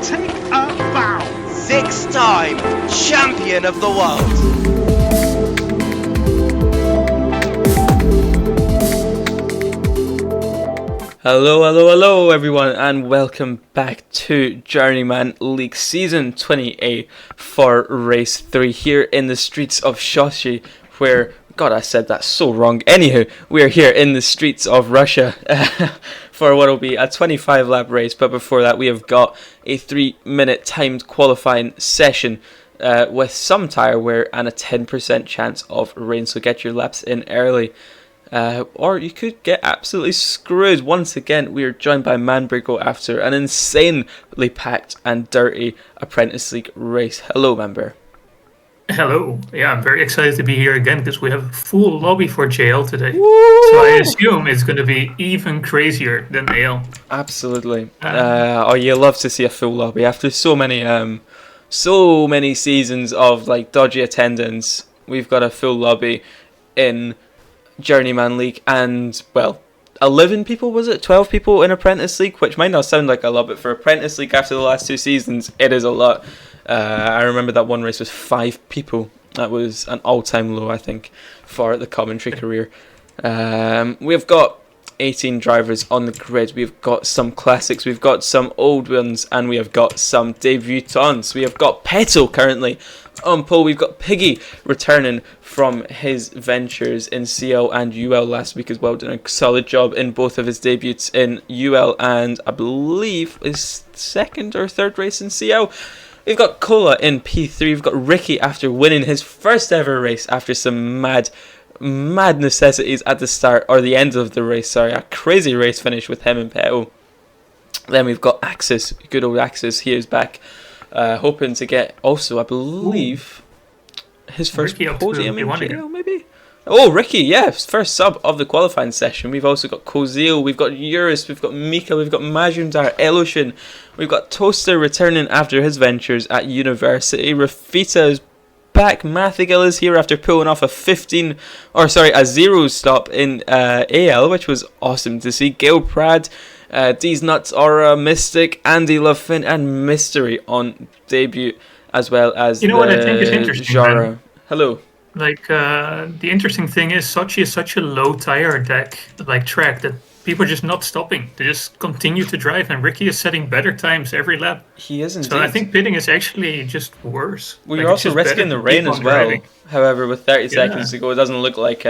take a bow. 6-time champion of the world. Hello everyone, and welcome back to Journeyman League Season 20A for Race 3 here in the streets of Sochi, where, God, I said that so wrong. Anywho, we are here in the streets of Russia for what will be a 25 lap race, but before that we have got a 3-minute timed qualifying session with some tyre wear and a 10% chance of rain, so get your laps in early. Or you could get absolutely screwed. Once again, we are joined by Manbrigo after an insanely packed and dirty Apprentice League race. Hello, Manber. Hello. Yeah, I'm very excited to be here again because we have a full lobby for JL today. Woo! So I assume it's going to be even crazier than AL. Absolutely. You love to see a full lobby after so many seasons of like dodgy attendance. We've got a full lobby in Journeyman League, and well, 11 people, was it? 12 people in Apprentice League, which might not sound like a lot, but for Apprentice League after the last 2 seasons, it is a lot. I remember that one race was 5 people. That was an all-time low, I think, for the commentary career. We've got 18 drivers on the grid. We've got some classics, we've got some old ones, and we have got some debutants. We have got Peto currently on pole. We've got Piggy returning from his ventures in CL and UL last week as well, doing a solid job in both of his debuts in UL and I believe his second or third race in CL. We've got Cola in P3. We've got Ricky after winning his first ever race after some mad necessities at the start, or the end of the race, sorry. A crazy race finish with him and Peto. Then we've got Axis, good old Axis. He is back, hoping to get also, I believe, his first podium in JL, maybe? Oh, Ricky, yeah, first sub of the qualifying session. We've also got Kozil, we've got Eurus, we've got Mika, we've got Majumdar, Eloshin, we've got Toaster returning after his ventures at university. Rafita is back. Mathigal is here after pulling off a 0 stop in AL, which was awesome to see. Gail Prad, D's Nuts, Aura, Mystic, Andy Lovefin, and Mystery on debut, as well as what I think is interesting, Jara. Hello. Like, the interesting thing is Sochi is such a low tire track that people are just not stopping. They just continue to drive, and Ricky is setting better times every lap. He is indeed. So I think pitting is actually just worse. Well, you're also risking the rain as well. Driving. However, with 30 seconds to go, it doesn't look like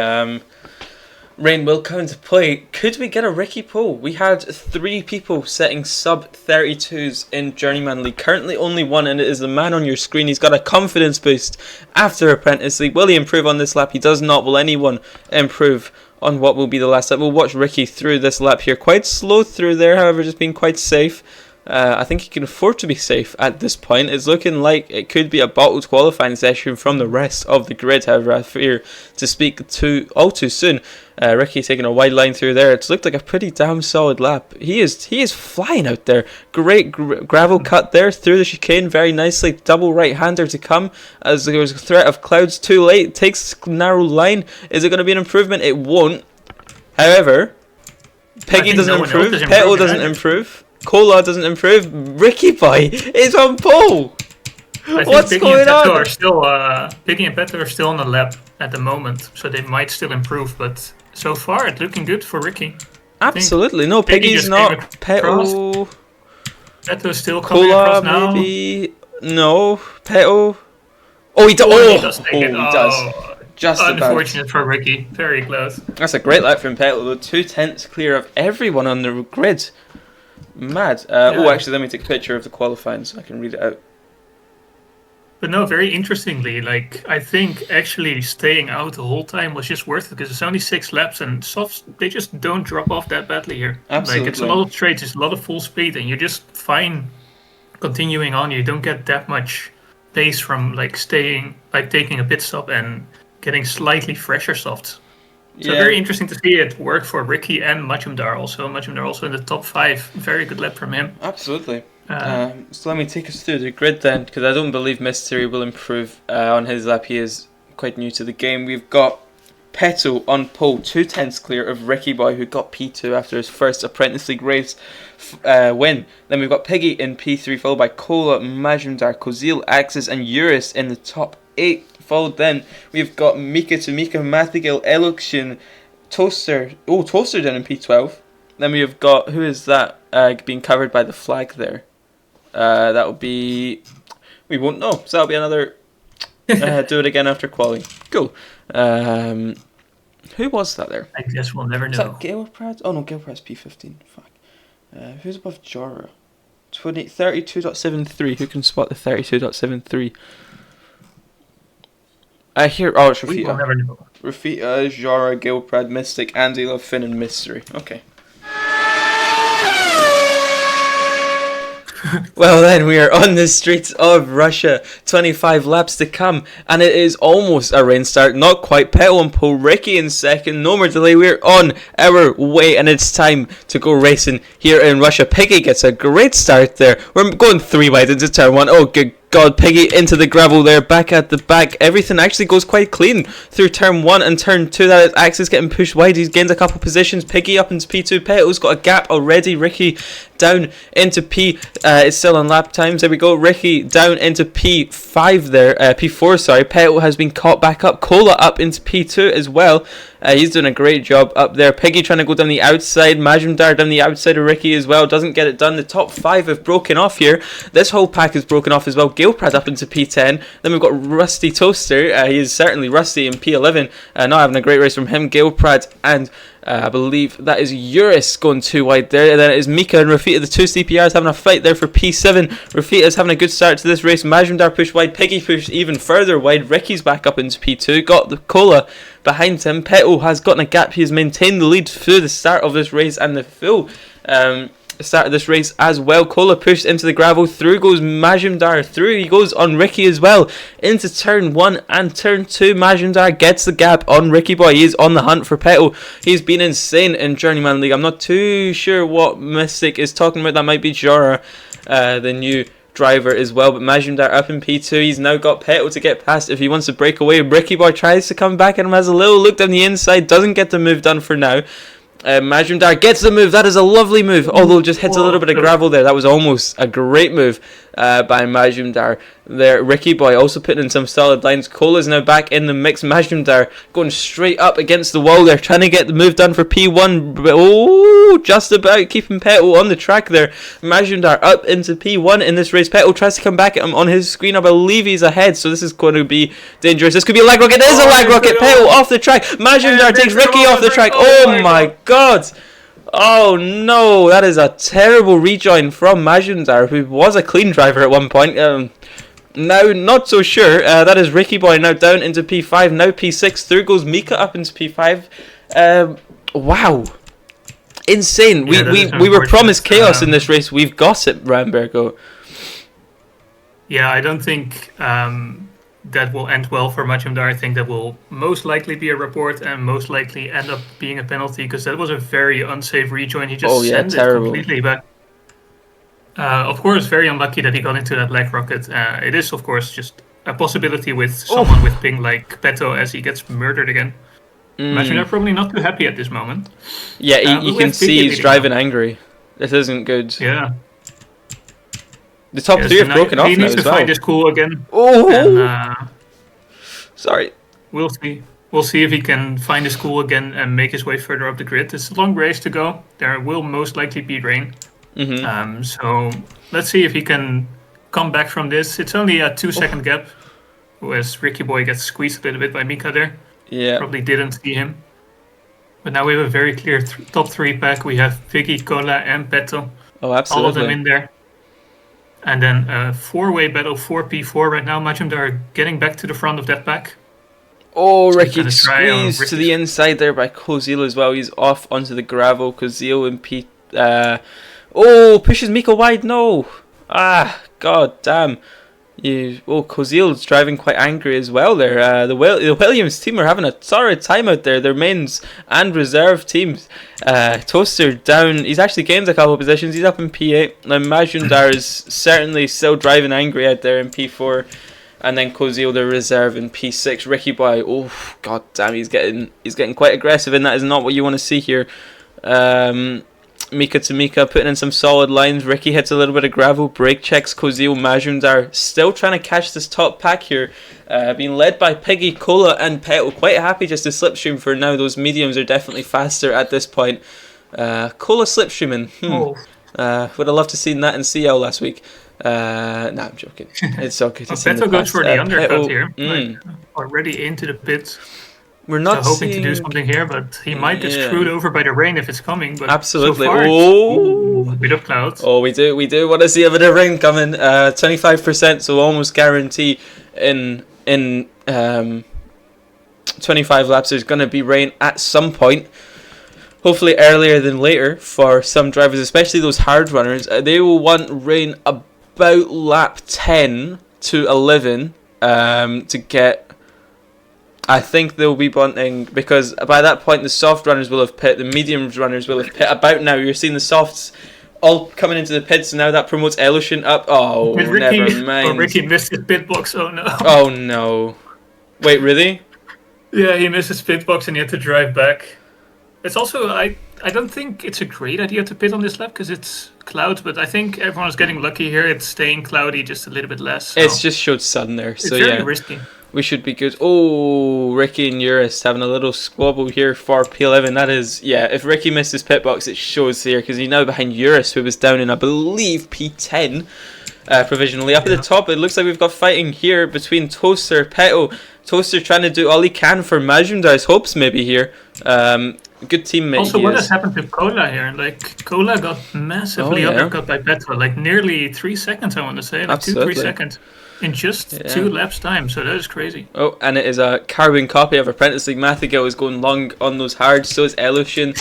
rain will come into play. Could we get a Ricky pole? We had 3 people setting sub 32s in Journeyman League. Currently only 1, and it is the man on your screen. He's got a confidence boost after Apprentice League. Will he improve on this lap? He does not. Will anyone improve on what will be the last lap? We'll watch Ricky through this lap here. Quite slow through there, however, just being quite safe. I think he can afford to be safe at this point. It's looking like it could be a bottled qualifying session from the rest of the grid, however, I fear to speak all too soon. Ricky taking a wide line through there. It's looked like a pretty damn solid lap. He is flying out there. Great gravel cut there through the chicane very nicely. Double right-hander to come as there was a threat of clouds too late. Takes narrow line. Is it going to be an improvement? It won't. However, Peggy doesn't improve. Peto doesn't improve. Cola doesn't improve. Ricky Boy is on pole. What's going on? Piggy and Peto are still on the lap at the moment, so they might still improve, but so far it's looking good for Ricky. Absolutely. No, Piggy's not. Peto. Peto's still coming across now. Maybe. No. Peto. Oh, he does. He does. Just unfortunate about. For Ricky. Very close. That's a great lap from Peto, though. 2/10 clear of everyone on the grid. Mad. Oh, actually, let me take a picture of the qualifying so I can read it out. But no, very interestingly, like, I think actually staying out the whole time was just worth it because it's only 6 laps and softs, they just don't drop off that badly here. Absolutely. Like, it's a lot of straights, it's a lot of full speed, and you're just fine continuing on. You don't get that much pace from taking a pit stop and getting slightly fresher softs. So very interesting to see it work for Ricky and Majumdar also. Majumdar also in the top 5. Very good lap from him. Absolutely. So let me take us through the grid then, because I don't believe Mystery will improve on his lap. He is quite new to the game. We've got Peto on pole, 2 tenths clear of Ricky Boy, who got P2 after his first Apprentice League race win. Then we've got Piggy in P3, followed by Kola, Majumdar, Kozil, Axis, and Eurus in the top 8. Followed then, we've got Mika, Tamika, Mathigil, Eluxion, Toaster. Oh, Toaster down in P12. Then we've got, who is that being covered by the flag there? That will be, we won't know. So that'll be another do it again after quali. Cool. Who was that there? I guess we'll never know. Is that Galeprad? Oh no, Galeprad's P15. Fuck. Who's above Jora? 32.73. Who can spot the 32.73? I hear. Oh, it's We will Rafita. never know. Rafita, Jora, Galeprad, Mystic, Andy, Love, Finn, and Mystery. Okay. Well then, we are on the streets of Russia. 25 laps to come, and it is almost a rain start. Not quite. Petal and pole, Ricky in second. No more delay. We're on our way, and it's time to go racing here in Russia. Piggy gets a great start there. We're going 3 wide into turn 1. Oh, good God, Piggy into the gravel there, back at the back. Everything actually goes quite clean through turn 1 and turn 2. That is Axis getting pushed wide. He's gained a couple positions. Piggy up into P2. Petal's got a gap already. Ricky down into P. It's still on lap times. There we go. Ricky down into P5 there. P4, sorry. Petal has been caught back up. Cola up into P2 as well. He's doing a great job up there. Piggy trying to go down the outside. Majumdar down the outside of Ricky as well. Doesn't get it done. The top 5 have broken off here. This whole pack is broken off as well. Galeprad up into P10. Then we've got Rusty Toaster. He is certainly rusty in P11. Not having a great race from him. Galeprad and I believe that is Eurus going 2 wide there. And then it is Mika and Rafita, the 2 CPRs, having a fight there for P7. Rafita's having a good start to this race. Majumdar pushed wide. Piggy pushed even further wide. Ricky's back up into P2. Got the Cola behind him. Petal has gotten a gap. He has maintained the lead through the start of this race and the full start of this race as well. Cola pushed into the gravel. Through goes Majumdar. Through he goes on Ricky as well. Into turn 1 and turn 2. Majumdar gets the gap on Ricky Boy. He is on the hunt for Petal. He's been insane in Journeyman League. I'm not too sure what Mystic is talking about. That might be Jora, the new driver as well. But Majumdar up in P2. He's now got Petal to get past if he wants to break away. Ricky Boy tries to come back and has a little look down the inside. Doesn't get the move done for now. Majumdar gets the move. That is a lovely move, although just hits a little bit of gravel there. That was almost a great move by Majumdar there. Ricky Boy also putting in some solid lines. Cola's now back in the mix. Majumdar going straight up against the wall there, trying to get the move done for P1. Oh, just about keeping Petal on the track there. Majumdar up into P1 in this race. Petal tries to come back at him on his screen. I believe he's ahead, so this is going to be dangerous. This could be a lag rocket. It is a lag rocket. Petal off the track. Majumdar takes Ricky off the track. Oh my God. Oh no, that is a terrible rejoin from Majumdar, who was a clean driver at one point. Now, not so sure. That is Ricky Boy now down into P5, now P6. Through goes Mika up into P5. Wow. Insane. Yeah, we were promised chaos in this race. We've got it, Rambergo. Yeah, I don't think that will end well for Majumdar. I think that will most likely be a report and most likely end up being a penalty, because that was a very unsafe rejoin. He just sent it completely back. Of course, very unlucky that he got into that leg rocket. It is, of course, just a possibility with someone with ping like Peto as he gets murdered again. Majumdar probably not too happy at this moment. Yeah, you can see he's driving angry. This isn't good. Yeah. The top 3 have broken off now as well. He needs to find his cool again. Oh! And, sorry. We'll see. We'll see if he can find his cool again and make his way further up the grid. It's a long race to go. There will most likely be rain. So let's see if he can come back from this. It's only a 2-second gap, whereas Ricky Boy gets squeezed a little bit by Mika there. Yeah. Probably didn't see him. But now we have a very clear top 3 pack. We have Vicky, Cola, and Peto. Oh, absolutely. All of them in there. And then a 4-way battle, 4P4 right now. Majumdar getting back to the front of that pack. Oh, Ricky squeezed to the inside there by Kozil as well. He's off onto the gravel. Kozil and P... pushes Mika wide. No. God damn. Kozil's driving quite angry as well there. The Williams team are having a torrid time out there. Their mains and reserve teams. Toaster down. He's actually gained a couple of positions. He's up in P8. Now Majumdar is certainly still driving angry out there in P4. and then Kozil the reserve in P6. Ricky Boy, oh god damn, he's getting quite aggressive, and that is not what you want to see here. Mika to Mika putting in some solid lines. Ricky hits a little bit of gravel, brake checks Kozil. Majumdar still trying to catch this top pack here, being led by Piggy, Cola and Petal. Quite happy just to slipstream for now. Those mediums are definitely faster at this point. Cola slipstreaming. Would have loved to seen that in CL last week. Nah, I'm joking. It's okay to see. Petal goes for the undercut Petal, here, like, already into the pit. We're not hoping to do something here, but he might get screwed over by the rain if it's coming. But absolutely. So far, a bit of clouds. Oh, we do want to see a bit of rain coming. 25%, so almost guarantee in 25 laps there's going to be rain at some point. Hopefully earlier than later for some drivers, especially those hard runners. They will want rain about lap 10 to 11 to get. I think they'll be wanting, because by that point the soft runners will have pit, the medium runners will have pit. About now you're seeing the softs all coming into the pits, and now that promotes Elushin up. Oh, never mind. Oh, Ricky missed his pit box. Oh no. Oh no. Wait, really? Yeah, he missed his pit box and he had to drive back. It's also, I don't think it's a great idea to pit on this lap because it's clouds, but I think everyone's getting lucky here. It's staying cloudy just a little bit less. So. It's just showed sun there, so it's very risky. We should be good. Oh, Ricky and Eurus having a little squabble here for P11. That is, yeah, if Ricky missed his pit box, it shows here because he's now behind Eurus, who was down in, I believe, P10 provisionally. Up at the top, it looks like we've got fighting here between Toaster, Petal. Toaster trying to do all he can for Majumdar's hopes maybe here. Good teammate. Also, what has happened to Cola here? Like, Cola got massively undercut by Petal, like nearly 3 seconds, I want to say. Like Absolutely. 2-3 seconds. In just 2 laps time, so that is crazy. Oh, and it is a carbon copy of Apprentice League. Mathigal is going long on those hards, so is Elushin,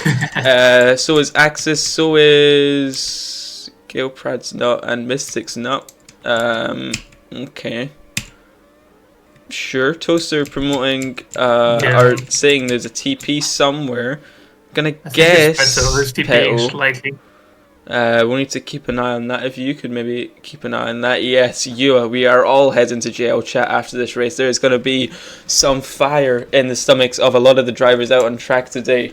so is Axis, so is Galeprad's not, and Mystic's not. Okay. Sure, Toaster promoting, or saying there's a TP somewhere. Gonna guess There's TPing slightly. We'll need to keep an eye on that. If you could maybe keep an eye on that. Yes, we are all heading to JL chat after this race. There is going to be some fire in the stomachs of a lot of the drivers out on track today.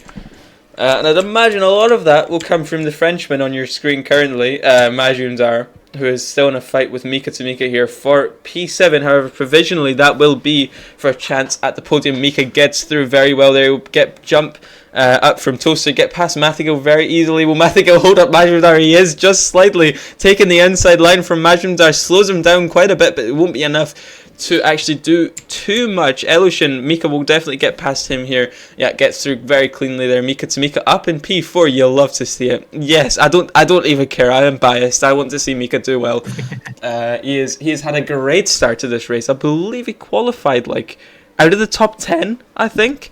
And I'd imagine a lot of that will come from the Frenchman on your screen currently, Majumdar, who is still in a fight with Mika to Mika here for P7. However, provisionally that will be for a chance at the podium. Mika gets through very well there. He'll get jump up from Toaster, get past Mathigal very easily. Will Mathigal hold up Majumdar? He is just slightly taking the inside line from Majumdar. Slows him down quite a bit, but it won't be enough to actually do too much. Elushin, Mika will definitely get past him here. Yeah, gets through very cleanly there. Mika to Mika up in P4. You'll love to see it. Yes, I don't even care. I am biased. I want to see Mika do well. He has had a great start to this race. I believe he qualified like out of the top 10, I think.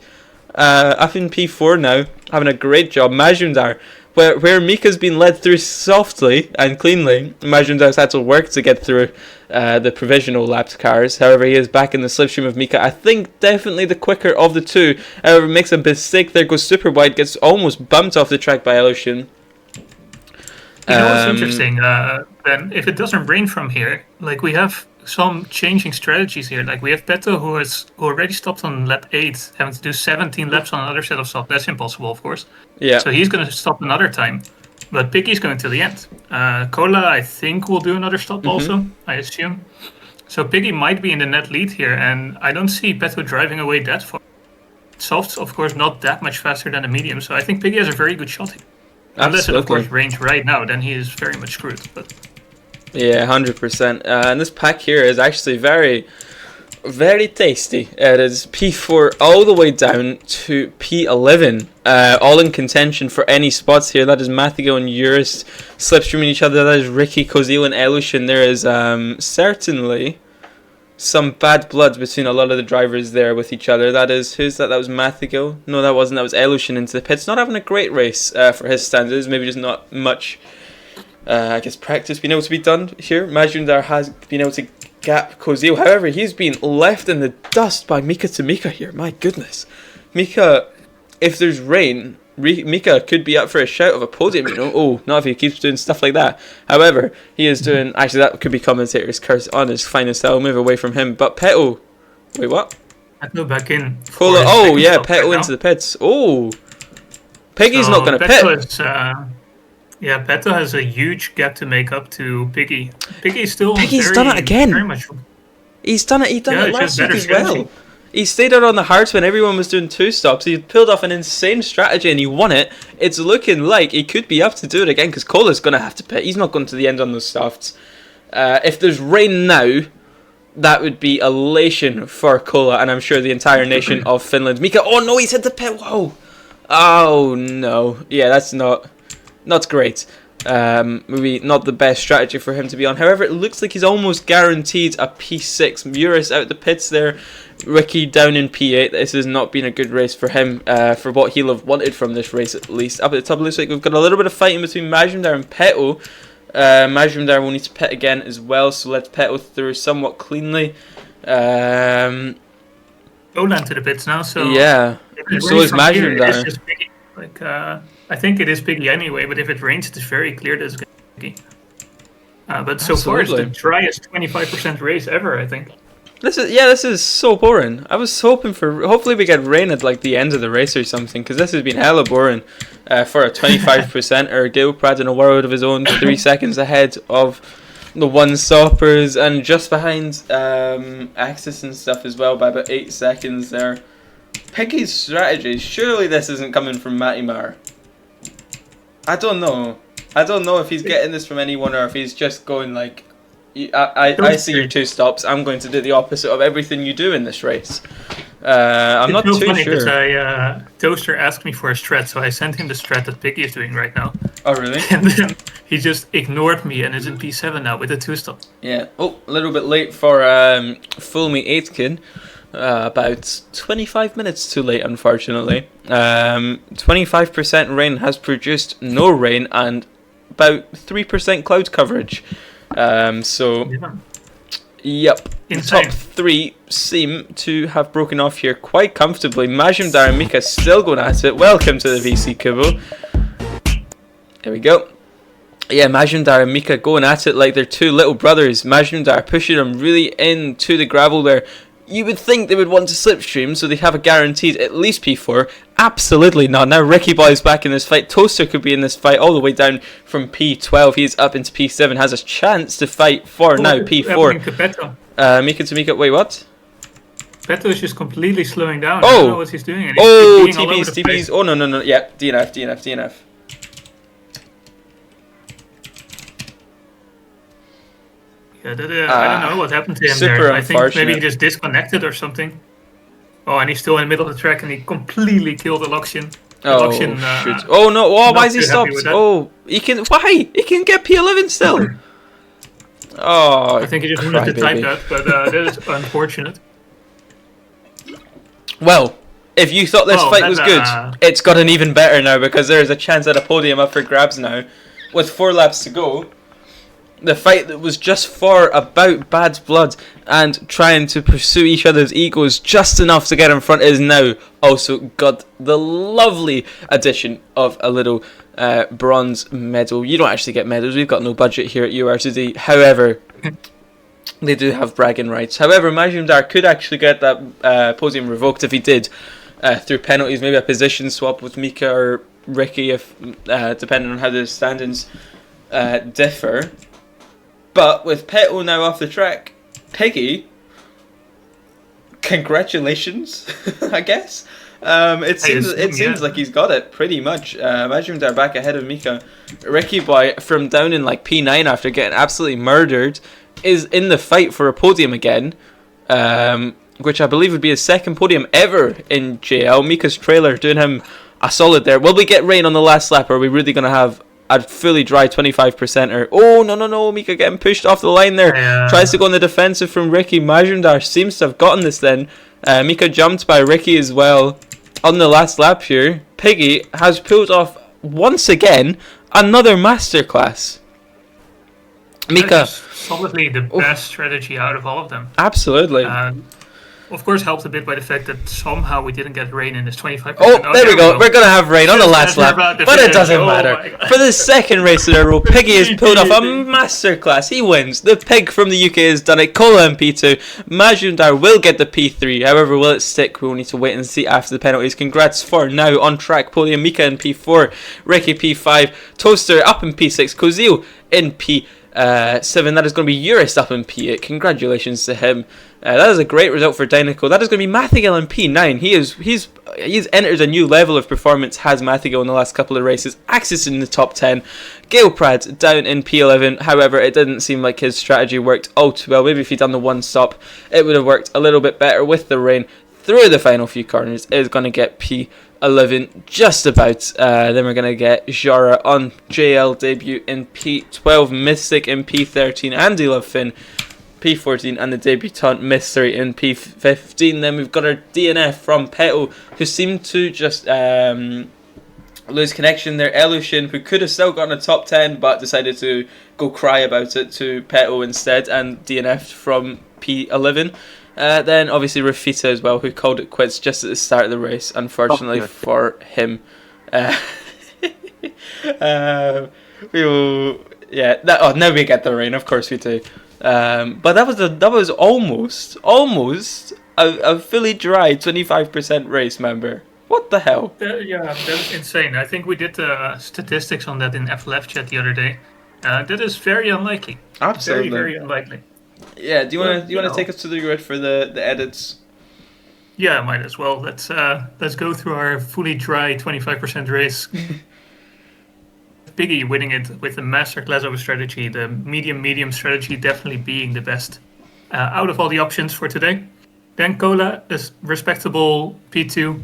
Up in P4 now, having a great job. Majumdar, where Mika's been led through softly and cleanly, Majumdar's had to work to get through the provisional lapped cars. However, he is back in the slipstream of Mika. I think definitely the quicker of the two. However, makes a mistake. There goes super wide, gets almost bumped off the track by Elushin. You know what's interesting? Ben, if it doesn't rain from here, like we have some changing strategies here. Like we have Peto who already stopped on lap 8, having to do 17 laps on another set of stops. That's impossible, of course. Yeah. So he's going to stop another time. But Piggy's going to the end. Cola, I think, will do another stop also, I assume. So Piggy might be in the net lead here, and I don't see Peto driving away that far. Soft's, of course, not that much faster than the medium, so I think Piggy has a very good shot here. Unless it, of course, rains right now, then he is very much screwed. But yeah, 100%. And this pack here is actually very, very tasty. It is P4 all the way down to P11. All in contention for any spots here. That is Mathigo and Eurus slipstreaming each other. That is Ricky, Kozil and Elushin. There is certainly some bad blood between a lot of the drivers there with each other. That is, who's that? That was Mathigo? No, that wasn't. That was Elushin into the pits. Not having a great race for his standards. Maybe just not much, I guess, practice being able to be done here. Majumdar has been able to gap Kozil. However, he's been left in the dust by Mika to Mika here. My goodness. Mika, if there's rain, Mika could be up for a shout of a podium, you know. Oh, not if he keeps doing stuff like that. However, he is doing... Actually, that could be commentator's curse on his finest. I'll move away from him. But Peto... Wait, what? Peto back in. Cola, oh, yeah, Peto into the pits. Oh. Piggy's not going to pit. Peto has a huge gap to make up to Piggy. Piggy's done it again. Very much. He's done it last week as well. He stayed out on the hards when everyone was doing 2 stops. He pulled off an insane strategy and he won it. It's looking like he could be up to do it again because Cola's going to have to pit. He's not going to the end on those softs. If there's rain now, that would be elation for Cola and I'm sure the entire nation of Finland. Mika, oh no, he's hit the pit. Whoa. Oh no. Yeah, that's not great. Maybe not the best strategy for him to be on. However, it looks like he's almost guaranteed a P6. Muris out the pits there. Ricky down in P8. This has not been a good race for him, for what he'll have wanted from this race at least. Up at the top, it looks like we've got a little bit of fighting between Majumdar and Peto. Majumdar will need to pit again as well, so let's Peto through somewhat cleanly. Olan to the pits now, so... Yeah, so is Majumdar. I think it is Piggy anyway, but if it rains, it's very clear that it's going to be Piggy. But so far, it's the driest 25% race ever, I think. This is so boring. I was hoping for... Hopefully we get rain at like the end of the race or something, because this has been hella boring for a 25%er. Gilprad in a world of his own, 3 seconds ahead of the one-stoppers, and just behind Axis and stuff as well by about 8 seconds there. Piggy's strategy, surely this isn't coming from Matimar. I don't know if he's getting this from anyone or if he's just going like, I see your 2 stops, I'm going to do the opposite of everything you do in this race. I'm not too sure. Toaster asked me for a strat, so I sent him the strat that Piggy is doing right now. Oh, really? And then he just ignored me and is in P7 now with a 2-stop. Yeah. Oh, a little bit late for Full Me Aitken. About 25 minutes too late, unfortunately. 25% rain has produced no rain and about 3% cloud coverage. Yep. The top 3 seem to have broken off here quite comfortably. Majumdar and Mika still going at it. Welcome to the VC Kubo. There we go. Yeah, Majumdar and Mika going at it like they're 2 little brothers. Majumdar pushing them really into the gravel there. You would think they would want to slipstream, so they have a guaranteed at least P4. Absolutely not. Now Ricky Boy is back in this fight. Toaster could be in this fight all the way down from P12. He's up into P7. Has a chance to fight for now P4. Mika to Mika. Wait, what? Peto is just completely slowing down. Oh! I don't know what he's doing. And he's TPs. Oh, no. Yeah, DNF. I don't know what happened to him there. I think maybe he just disconnected or something. Oh, and he's still in the middle of the track and he completely killed Eloxian. Shoot. Oh no, why is he stopped? Oh, he can get P11 still. Oh, I think he just wanted to type that, but that is unfortunate. Well, if you thought this fight was good, it's gotten even better now because there's a chance at a podium up for grabs now. With 4 laps to go. The fight that was just for about bad blood and trying to pursue each other's egos just enough to get in front is now also got the lovely addition of a little bronze medal. You don't actually get medals. We've got no budget here at URCD. However, they do have bragging rights. However, Majumdar could actually get that podium revoked if he did through penalties. Maybe a position swap with Mika or Ricky, if depending on how the standings differ. But with Peto now off the track, Piggy, congratulations, I guess. It seems like he's got it pretty much. Majumdar back ahead of Mika. Ricky Boy from down in like P9 after getting absolutely murdered is in the fight for a podium again, which I believe would be his 2nd podium ever in JL. Mika's trailer doing him a solid there. Will we get rain on the last lap, or are we really going to have a fully dry 25%er? Oh, no. Mika getting pushed off the line there. Yeah. Tries to go on the defensive from Ricky. Majumdar seems to have gotten this then. Mika jumped by Ricky as well on the last lap here. Piggy has pulled off, once again, another masterclass. Mika. Solidly the best strategy out of all of them. Absolutely. of course, helped a bit by the fact that somehow we didn't get rain in this 25%. Oh, there we go. We're going to have rain on the last lap, but it doesn't matter. For the second race in a row, Piggy has pulled off a masterclass. He wins. The pig from the UK has done it. Cola in P2. Majundar will get the P3. However, will it stick? We'll need to wait and see after the penalties. Congrats for now on track podium. Mika in P4. Ricky P5. Toaster up in P6. Kozil in P7. That is going to be Eurist up in P8. Congratulations to him. That is a great result for Dynaco. That is going to be Mathigal in P9. He's entered a new level of performance, has Mathigal in the last couple of races. Axis in the top 10. Gail Pratt down in P11. However, it didn't seem like his strategy worked all too well. Maybe if he'd done the one stop, it would have worked a little bit better with the rain. Through the final few corners is going to get P11 just about. Then we're going to get Jara on JL debut in P12. Mystic in P13. Andy Lovefin P14, and the debutant Mystery in P15. Then we've got our DNF from Petal, who seemed to just lose connection there. Elushin, who could have still gotten a top 10, but decided to go cry about it to Petal instead, and DNF'd from P11. Then obviously Rafita as well, who called it quits just at the start of the race, unfortunately for him. Now we get the rain, of course we do. But that was almost a fully dry 25% race, member. What the hell? Yeah, that's insane. I think we did statistics on that in FLF chat the other day. That is very unlikely. Absolutely, very very unlikely. Yeah. Do you want to take us to the grid for the edits? Yeah, might as well. Let's go through our fully dry 25% race. Piggy winning it with a masterclass of a strategy. The medium strategy definitely being the best out of all the options for today. Then Cola is respectable P2.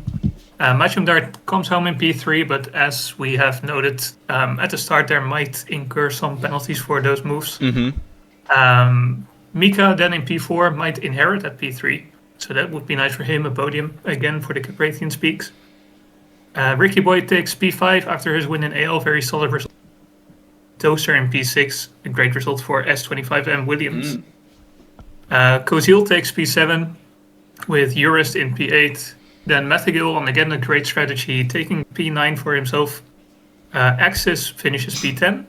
Majumdar comes home in P3, but as we have noted at the start, there might incur some penalties for those moves. Mm-hmm. Mika then in P4 might inherit at P3, so that would be nice for him, a podium again for the Caprathian Speaks. Ricky Boy takes P5 after his win in AL, very solid result. Toaster in P6, a great result for S20A Williams. Kozil takes P7 with Eurist in P8. Then Mathigal on again a great strategy, taking P9 for himself. Axis finishes P10.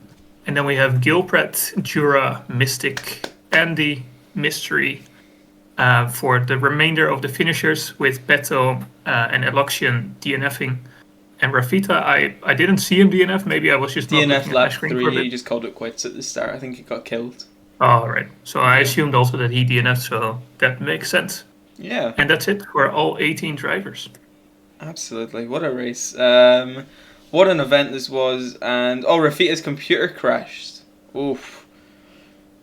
And then we have Gilprat, Jura, Mystic, Andy, Mystery for the remainder of the finishers, with Beto and Eloxian DNFing. And Rafita, I didn't see him DNF. Maybe I was just not DNF looking at my lap screen 3. for a bit. He just called it quits at the start. I think he got killed. Oh, right. So I assumed also that he DNF'd, so that makes sense. Yeah. And that's it for all 18 drivers. Absolutely. What a race. What an event this was. And Rafita's computer crashed. Oof.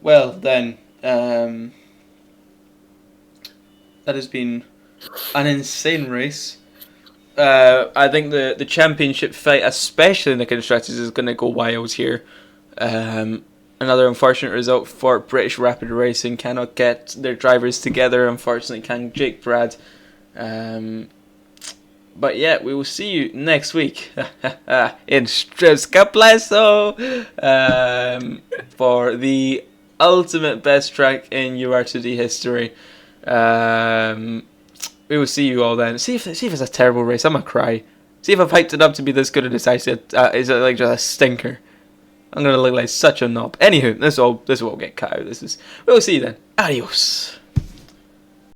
Well then, that has been an insane race. I think the championship fight, especially in the constructors, is going to go wild here. Another unfortunate result for British Rapid Racing. Cannot get their drivers together, unfortunately, can Jake Brad. But yeah, we will see you next week in Strizka Pleso for the ultimate best track in UR2D history. We will see you all then. See if it's a terrible race. I'm gonna cry. See if I've hyped it up to be this good, and it's actually is it like just a stinker. I'm gonna look like such a knob. Anywho, this will get cut out. We'll see you then. Adios.